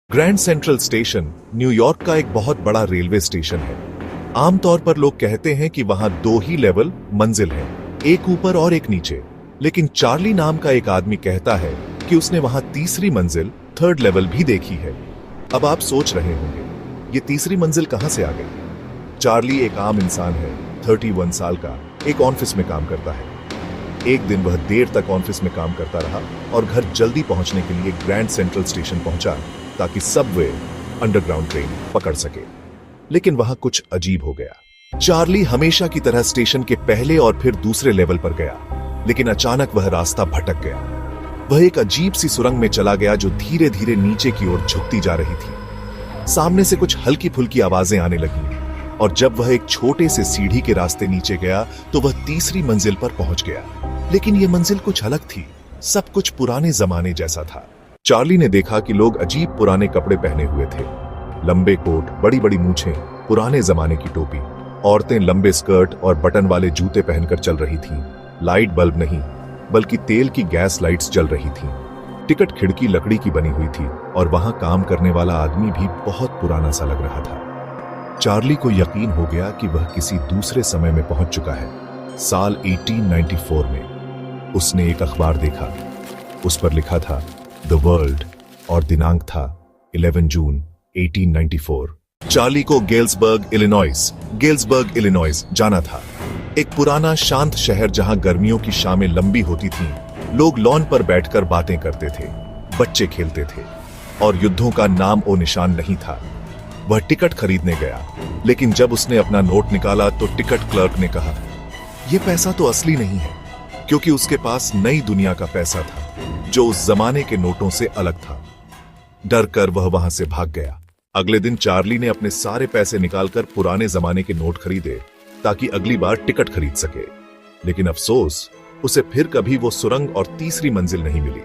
Grand central station New York का एक बहुत बड़ा रेलवे स्टेशन है। आमतौर पर लोग कहते हैं कि वहां दो ही लेवल मंजिल हैं, एक ऊपर और एक नीचे। लेकिन चार्ली नाम का एक आदमी कहता है कि उसने वहां तीसरी मंजिल, थर्ड लेवल भी देखी है। अब आप सोच रहे होंगे, ये तीसरी मंजिल कहां से आ गई? चार्ली एक आम इंसान है, 31 साल का, एक ऑफिस में काम करता है। एक दिन वह देर तक ऑफिस में काम करता रहा और घर जल्दी पहुंचने के लिए ग्रैंड सेंट्रल स्टेशन पहुंचा ताकि सबवे अंडरग्राउंड ट्रेन पकड़ सके। लेकिन वहां कुछ अजीब हो गया। चार्ली हमेशा की तरह स्टेशन के पहले और फिर दूसरे लेवल पर गया, लेकिन अचानक वह रास्ता भटक गया। वह एक अजीब सी सुरंग में चला गया जो धीरे धीरे नीचे की ओर झुकती जा रही थी। सामने से कुछ हल्की फुल्की आवाजें आने लगी और जब वह एक छोटे से सीढ़ी के रास्ते नीचे गया तो वह तीसरी मंजिल पर पहुंच गया। लेकिन यह मंजिल कुछ अलग थी, सब कुछ पुराने जमाने जैसा था। चार्ली ने देखा कि लोग अजीब पुराने कपड़े पहने हुए थे, लंबे कोट, बड़ी बड़ी मूछें, पुराने जमाने की टोपी। औरतें लंबे स्कर्ट और बटन वाले जूते पहनकर चल रही थीं। लाइट बल्ब नहीं, बल्कि तेल की गैस लाइट्स जल रही थीं। टिकट खिड़की लकड़ी की बनी हुई थी और वहां काम करने वाला आदमी भी बहुत पुराना सा लग रहा था। चार्ली को यकीन हो गया कि वह किसी दूसरे समय में पहुंच चुका है। साल 1894 में उसने एक अखबार देखा। उस पर लिखा था द वर्ल्ड और दिनांक था 11 जून 1894। चार्ली को गेल्सबर्ग इलिनॉइस जाना था। एक पुराना शांत शहर जहां गर्मियों की शामें लंबी होती थीं, लोग लॉन पर बैठकर बातें करते थे, बच्चे खेलते थे और युद्धों का नाम ओ निशान नहीं था। वह टिकट खरीदने गया, लेकिन जब उसने अपना नोट निकाला तो टिकट क्लर्क ने कहा, यह पैसा तो असली नहीं है, क्योंकि उसके पास नई दुनिया का पैसा था जो उस जमाने के नोटों से अलग था। डर कर वह वहां से भाग गया। अगले दिन चार्ली ने अपने सारे पैसे निकालकर पुराने जमाने के नोट खरीदे ताकि अगली बार टिकट खरीद सके। लेकिन अफसोस, उसे फिर कभी वो सुरंग और तीसरी मंजिल नहीं मिली।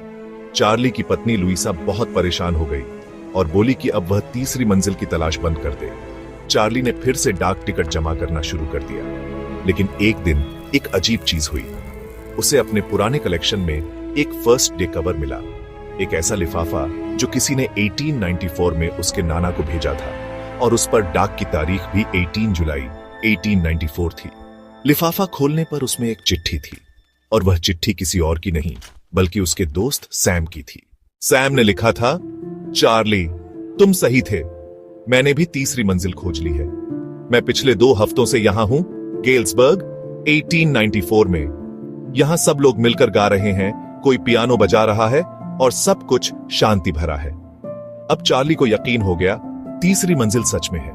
चार्ली की पत्नी लुइसा बहुत परेशान हो गई और बोली कि अब वह तीसरी मंजिल की तलाश बंद कर दे। चार्ली ने फिर से डाक टिकट जमा करना शुरू कर दिया। लेकिन एक दिन एक अजीब चीज हुई। उसे अपने पुराने कलेक्शन में एक फर्स्ट डे कवर मिला, एक ऐसा लिफाफा जो किसी ने 1894 में उसके नाना को भेजा था और उस पर डाक की तारीख भी 18 जुलाई 1894 थी। लिफाफा खोलने पर उसमें एक चिट्ठी थी और वह चिट्ठी किसी और की नहीं बल्कि उसके दोस्त सैम की थी। सैम ने लिखा था, चार्ली, तुम सही थे, मैंने भी तीसरी मंजिल खोज ली है। मैं पिछले 2 हफ्तों से यहां हूं, गेल्सबर्ग 1894 में। यहां सब लोग मिलकर गा रहे हैं, कोई पियानो बजा रहा है और सब कुछ शांति भरा है। अब चार्ली को यकीन हो गया, तीसरी मंजिल सच में है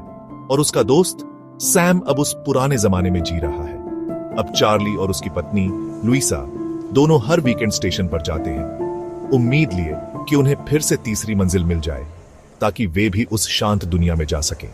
और उसका दोस्त सैम अब उस पुराने जमाने में जी रहा है। अब चार्ली और उसकी पत्नी लुइसा दोनों हर वीकेंड स्टेशन पर जाते हैं, उम्मीद लिए कि उन्हें फिर से तीसरी मंजिल मिल जाए ताकि वे भी उस शांत दुनिया में जा सकें।